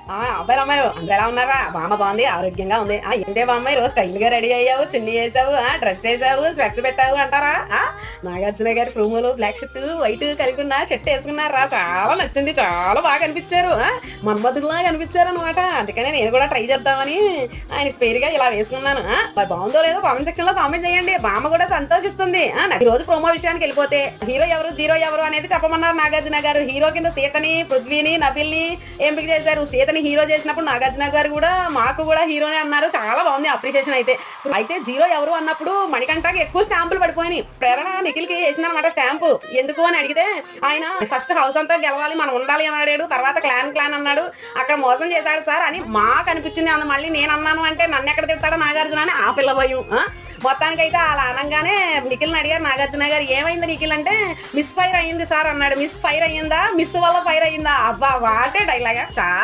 అబ్బాయిలు అమ్మాయి అందరూ ఎలా ఉన్నారా? బామ్మ బాగుంది, ఆరోగ్యంగా ఉంది. ఏంటే బామ్మాయి రోజు స్టైల్ గా రెడీ అయ్యావు, చున్నీ వేసావు, డ్రెస్ వేసావు, స్పెక్స్ పెట్టావు అంటారా? నాగార్జున గారి ప్రోమోలో బ్లాక్ షర్ట్ వైట్ కలిగి ఉన్న షర్ట్ వేసుకున్నారా? చాలా నచ్చింది, చాలా బాగా అనిపించారు. మన్మధుల్లా కనిపించారు అనమాట. అందుకనే నేను కూడా ట్రై చేద్దామని ఆయన పేరుగా ఇలా వేసుకున్నాను. మరి బాగుందో లేదో కామెంట్ సెక్షన్ లో కామెంట్ చేయండి. బామ్మ కూడా సంతోషిస్తుంది. ఈ రోజు ప్రోమో విషయానికి వెళ్ళిపోతే హీరో ఎవరు జీరో ఎవరు అనేది చెప్పమన్నారు నాగార్జున గారు. హీరో కింద సీతని, పృథ్వీని, నబిల్ని ఎంపిక చేశారు. సీతని హీరో చేసినప్పుడు నాగార్జున గారు కూడా మాకు కూడా హీరోనే అన్నారు. చాలా బాగుంది అప్రిషియేషన్. అయితే జీరో ఎవరు అన్నప్పుడు మణికంఠకి ఎక్కువ స్టాంపులు పడిపోయినాయి. ప్రేరణ నిఖిల్ కి వేసిందనమాట స్టాంపు. ఎందుకు అని అడిగితే ఆయన ఫస్ట్ హౌస్ అంతా గెలవాలి, మనం ఉండాలి అని అడిగాడు. తర్వాత క్లాన్ అన్నాడు. అక్కడ మోసం చేశాడు సార్ అని మాకు అనిపించింది. అన్న మళ్ళీ నేను అన్నాను అంటే నన్ను ఎక్కడ తిడతాడో నాగార్జున అని ఆ పిల్ల భయం. మొత్తానికైతే అలా అనగానే నిఖిల్ని అడిగారు నాగార్జున గారు, ఏమైంది నిఖిల్ అంటే మిస్ ఫైర్ అయ్యింది సార్ అన్నాడు. మిస్ ఫైర్ అయ్యిందా, మిస్ వల్ల ఫైర్ అయ్యిందా? అబ్బా వాటే డైలాగా చాలా